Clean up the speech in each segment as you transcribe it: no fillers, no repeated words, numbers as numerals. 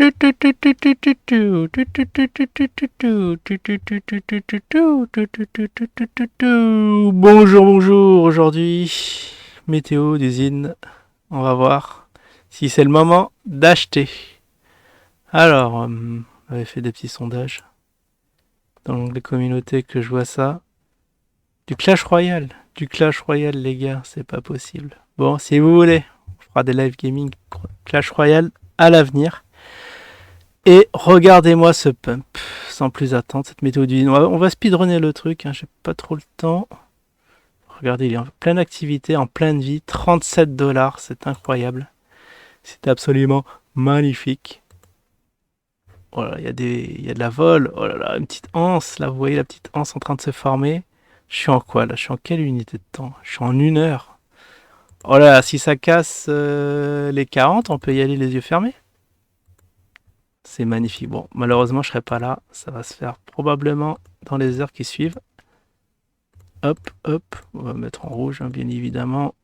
Bonjour, bonjour. Aujourd'hui, météo d'usine. On va voir si c'est le moment d'acheter. Alors, on avait fait des petits sondages dans l'onglet communauté que je vois ça. Du Clash Royale. Du Clash Royale, les gars, c'est pas possible. Bon, si vous voulez, on fera des live gaming Clash Royale à l'avenir. Et regardez-moi ce pump, sans plus attendre, cette météo d'usine. On va speedrunner le truc, hein, j'ai pas trop le temps. Regardez, il est en pleine activité, en pleine vie, 37 $, c'est incroyable. C'est absolument magnifique. Oh là, il y a de la vol, oh là là, une petite anse, là vous voyez la petite anse en train de se former. Je suis en quoi là? Je suis en quelle unité de temps? Je suis en 1 heure. Oh là là, si ça casse les 40, on peut y aller les yeux fermés. C'est magnifique. Bon, malheureusement, je serai pas là. Ça va se faire probablement dans les heures qui suivent. Hop, hop. On va mettre en rouge, hein, bien évidemment.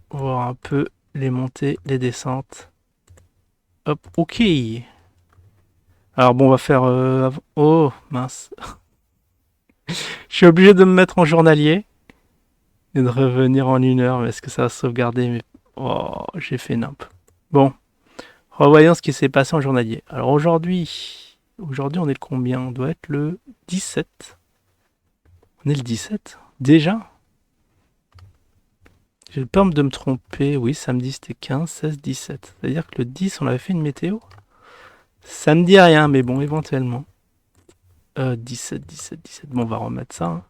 Voir un peu les montées, les descentes. Hop, ok. Alors bon, on va faire... Oh, mince. Je suis obligé de me mettre en journalier. Et de revenir en 1 heure. Mais est-ce que ça va sauvegarder? Mais... Oh, j'ai fait nimp. Bon. Revoyons ce qui s'est passé en journalier. Alors aujourd'hui, on est le combien? On doit être le 17. On est le 17? Déjà? J'ai peur de me tromper. Oui, samedi c'était 15, 16, 17. C'est-à-dire que le 10, on avait fait une météo? Ça me dit rien, mais bon, éventuellement. 17, 17, 17. Bon, on va remettre ça, hein.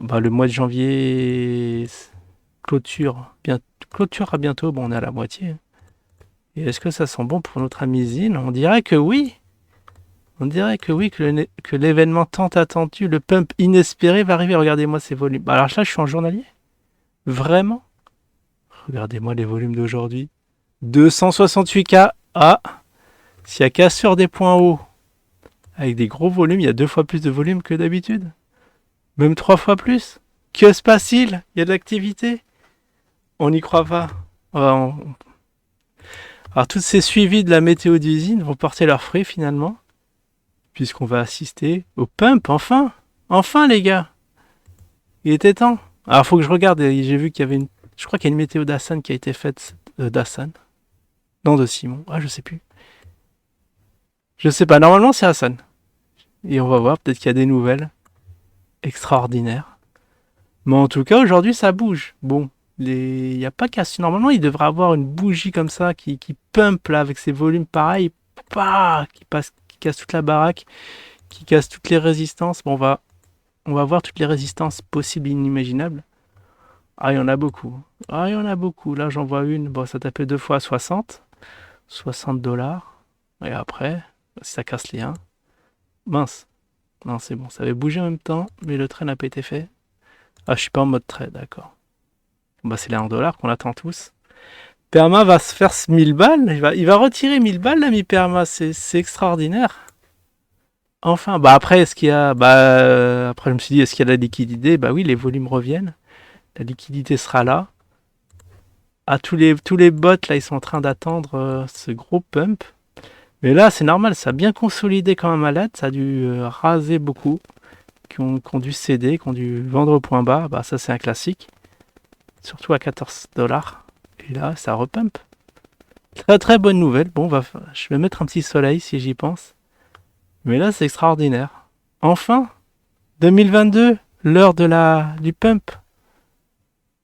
Bah, le mois de janvier clôture. Clôture à bientôt. Bon, on est à la moitié. Et est-ce que ça sent bon pour notre ami Zine? On dirait que oui. On dirait que oui, que l'événement tant attendu, le pump inespéré va arriver. Regardez-moi ces volumes. Bah, alors là, je suis en journalier. Vraiment? Regardez-moi les volumes d'aujourd'hui. 268K. Ah, s'il y a cassure des points hauts, avec des gros volumes, il y a 2 fois plus de volume que d'habitude. Même 3 fois plus. Que se passe-t-il? Il y a de l'activité. On n'y croit pas. Alors, tous ces suivis de la météo d'usine vont porter leurs fruits finalement, puisqu'on va assister au pump, enfin. Enfin, les gars. Il était temps. Alors, faut que je regarde. J'ai vu qu'il y avait une... Je crois qu'il y a une météo d'Hassan qui a été faite. D'Hassan. Non, de Simon. Ah, je sais plus. Je sais pas. Normalement, c'est Hassan. Et on va voir. Peut-être qu'il y a des nouvelles extraordinaires. Mais en tout cas, aujourd'hui, ça bouge. Bon. Il n'y a pas qu'à... Normalement, il devrait avoir une bougie comme ça qui pump là avec ses volumes pareils. Qui casse toute la baraque. Qui casse toutes les résistances. Bon, on va voir toutes les résistances possibles et inimaginables. Ah, il y en a beaucoup. Ah, il y en a beaucoup. Là, j'en vois une. Bon, ça tapait 2 fois 60. 60 $. Et après, si ça casse les 1. Mince. Non, c'est bon. Ça avait bougé en même temps, mais le trait n'a pas été fait. Ah, je suis pas en mode trait, d'accord. Bah, c'est les 1 $ qu'on attend tous. Perma va se faire 1000 balles. Il va retirer 1000 balles, l'ami Perma. C'est extraordinaire. Enfin, bah après, est-ce qu'il y a... Bah, après, je me suis dit, est-ce qu'il y a de la liquidité? Bah oui, les volumes reviennent. La liquidité sera là. Ah, tous les bots, là, ils sont en train d'attendre ce gros pump. Mais là, c'est normal, ça a bien consolidé quand même à l'aide. Ça a dû raser beaucoup. Qui ont dû céder, qui ont dû vendre au point bas. Bah, ça, c'est un classique. Surtout à 14 $. Et là, ça repump. Très, très bonne nouvelle. Bon, je vais mettre un petit soleil si j'y pense. Mais là, c'est extraordinaire. Enfin, 2022, l'heure du pump.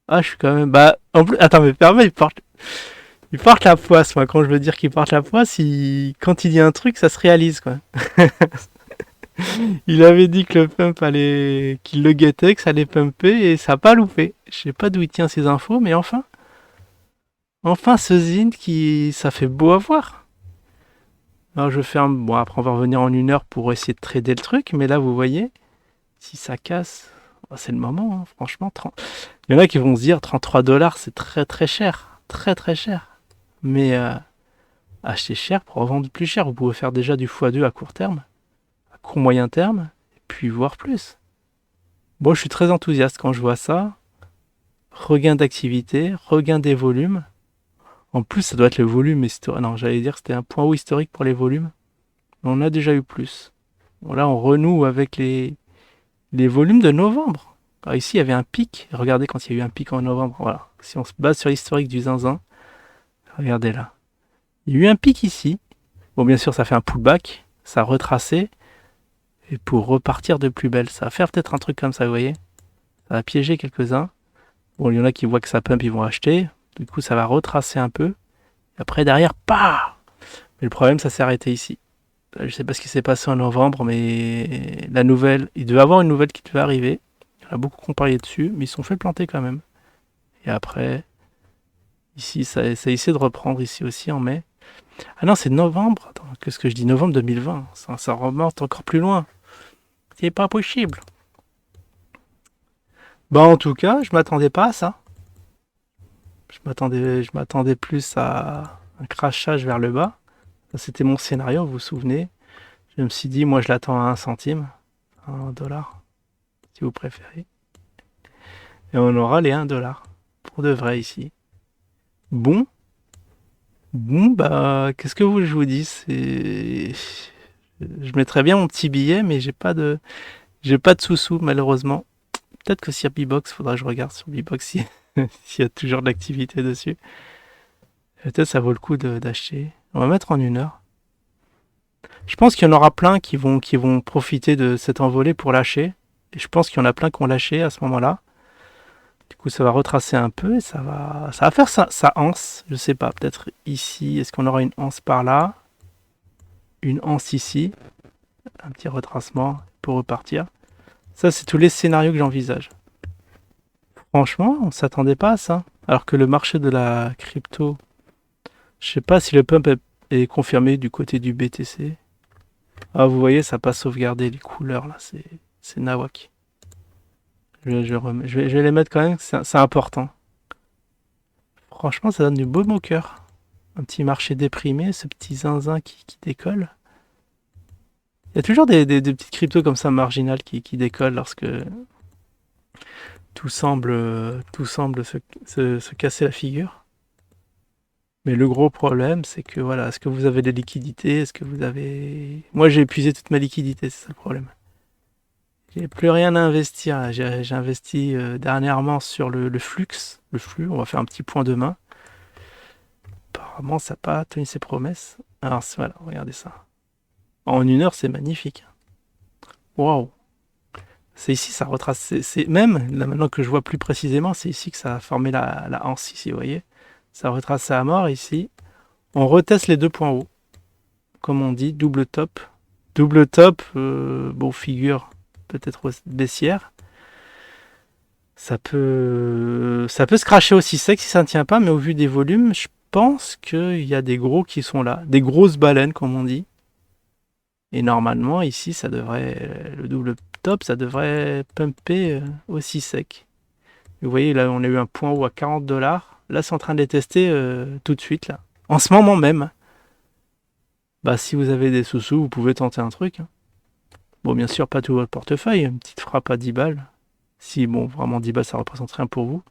Ah, je suis quand même... Bah, en plus... Attends, mais permet, il porte la poisse, moi. Quand je veux dire qu'il porte la poisse, quand il dit un truc, ça se réalise, quoi. Il avait dit que le pump allait... qu'il le guettait, que ça allait pumper, et ça n'a pas loupé. Je sais pas d'où il tient ces infos, mais enfin... Enfin, ce Zine qui... Ça fait beau à voir. Alors, je ferme... Bon, après, on va revenir en 1 heure pour essayer de trader le truc, mais là, vous voyez, si ça casse... C'est le moment, hein, franchement. Il y en a qui vont se dire 33 $, c'est très très cher. Très très cher. Mais acheter cher pour revendre plus cher. Vous pouvez faire déjà du x2 à court terme, à court moyen terme, et puis voir plus. Bon, je suis très enthousiaste quand je vois ça. Regain d'activité, regain des volumes. En plus, ça doit être le volume historique. Non, j'allais dire que c'était un point haut historique pour les volumes. Mais on a déjà eu plus. Bon, là, on renoue avec les volumes de novembre. Alors ici, il y avait un pic. Regardez quand il y a eu un pic en novembre. Voilà. Si on se base sur l'historique du zinzin, regardez là. Il y a eu un pic ici. Bon, bien sûr, ça fait un pullback. Ça a retracé. Et pour repartir de plus belle. Ça va faire peut-être un truc comme ça, vous voyez. Ça va piéger quelques-uns. Bon, il y en a qui voient que ça pump, ils vont acheter. Du coup, ça va retracer un peu. Après, derrière, pas. Mais le problème, ça s'est arrêté ici. Je sais pas ce qui s'est passé en novembre, mais la nouvelle, il devait avoir une nouvelle qui devait arriver. Il y en a beaucoup qui ont parié dessus, mais ils se sont fait planter quand même. Et après, ici, ça a essayé de reprendre ici aussi en mai. Ah non, c'est novembre. Attends, qu'est-ce que je dis? Novembre 2020. Ça remonte encore plus loin. C'est pas possible. Bah, en tout cas, je m'attendais pas à ça. Je m'attendais plus à un crachage vers le bas. Ça, c'était mon scénario, vous vous souvenez. Je me suis dit, moi, je l'attends à 1 centime, à 1 dollar, si vous préférez. Et on aura les 1 dollar. Pour de vrai ici. Bon. Bon, bah, qu'est-ce que je vous dis? Je mettrais bien mon petit billet, mais j'ai pas de sous-sous, malheureusement. Peut-être que sur B-Box, faudra que je regarde sur B-Box s'il y a toujours de l'activité dessus. Peut-être ça vaut le coup d'acheter. On va mettre en 1 heure. Je pense qu'il y en aura plein qui vont profiter de cette envolée pour lâcher. Et je pense qu'il y en a plein qui ont lâché à ce moment-là. Du coup, ça va retracer un peu et ça va faire sa anse. Je sais pas, peut-être ici. Est-ce qu'on aura une anse par là? Une anse ici. Un petit retracement pour repartir. Ça, c'est tous les scénarios que j'envisage. Franchement, on s'attendait pas à ça. Alors que le marché de la crypto, je sais pas si le pump est confirmé du côté du BTC. Ah, vous voyez, ça n'a pas sauvegardé les couleurs là. C'est nawak. Je vais les mettre quand même, c'est important. Franchement, ça donne du baume au cœur. Un petit marché déprimé, ce petit zinzin qui décolle. Il y a toujours des petites cryptos comme ça marginales qui décollent lorsque tout semble se casser la figure. Mais le gros problème, c'est que voilà, est-ce que vous avez des liquidités? Est-ce que vous avez... Moi, j'ai épuisé toute ma liquidité, c'est ça le problème. J'ai plus rien à investir. J'ai investi dernièrement sur le flux. Le flux, on va faire un petit point demain. Apparemment, ça n'a pas tenu ses promesses. Alors voilà, regardez ça. En 1 heure, c'est magnifique. Waouh! C'est ici, ça retrace. C'est même, là maintenant que je vois plus précisément, c'est ici que ça a formé la anse, ici, vous voyez. Ça retrace à mort, ici. On reteste les 2 points hauts. Comme on dit, double top. Double top, bon, figure peut-être baissière. Ça peut se cracher aussi sec si ça ne tient pas, mais au vu des volumes, je pense qu'il y a des gros qui sont là. Des grosses baleines, comme on dit. Et normalement, ici, le double top, ça devrait pumper aussi sec. Vous voyez, là, on a eu un point haut à 40 dollars. Là, c'est en train de les tester tout de suite, là. En ce moment même. Bah, si vous avez des sous-sous, vous pouvez tenter un truc. Hein. Bon, bien sûr, pas tout votre portefeuille. Une petite frappe à 10 balles. Si, bon, vraiment 10 balles, ça représente rien pour vous.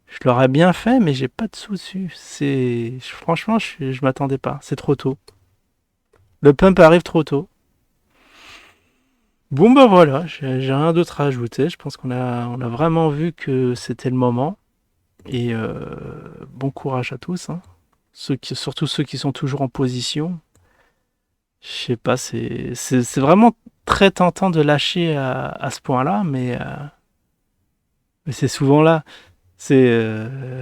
Je l'aurais bien fait, mais j'ai pas de sous-dessus. Franchement, je m'attendais pas. C'est trop tôt. Le pump arrive trop tôt. Bon, bah voilà, j'ai rien d'autre à ajouter. Je pense qu'on a vraiment vu que c'était le moment. Et bon courage à tous. Hein. Surtout ceux qui sont toujours en position. Je sais pas, c'est vraiment très tentant de lâcher à ce point-là, mais c'est souvent là.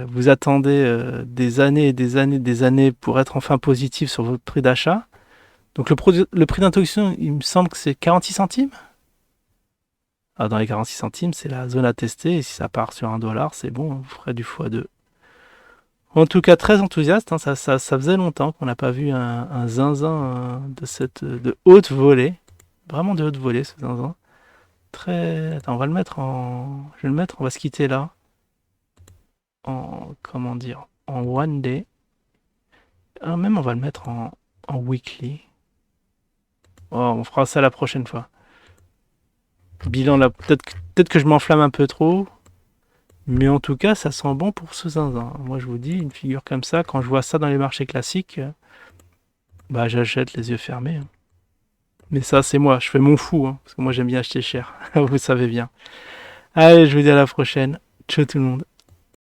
Vous attendez des années et des années, des années pour être enfin positif sur votre prix d'achat. Donc le prix d'introduction, il me semble que c'est 46 centimes. Ah, dans les 46 centimes, c'est la zone à tester. Et si ça part sur 1 dollar, c'est bon, vous ferez du x2. En tout cas, très enthousiaste. Hein, ça faisait longtemps qu'on n'a pas vu un zinzin de haute volée. Vraiment de haute volée, ce zinzin. Très... Attends, on va le mettre en... Je vais le mettre, on va se quitter là. Comment dire? En one day. Ah, même on va le mettre en weekly. Oh, on fera ça la prochaine fois. Bilan là. Peut-être que je m'enflamme un peu trop. Mais en tout cas, ça sent bon pour ce zinzin. Moi, je vous dis, une figure comme ça, quand je vois ça dans les marchés classiques, bah j'achète les yeux fermés, hein. Mais ça, c'est moi, je fais mon fou, hein, parce que moi j'aime bien acheter cher. Vous savez bien. Allez, je vous dis à la prochaine. Ciao tout le monde.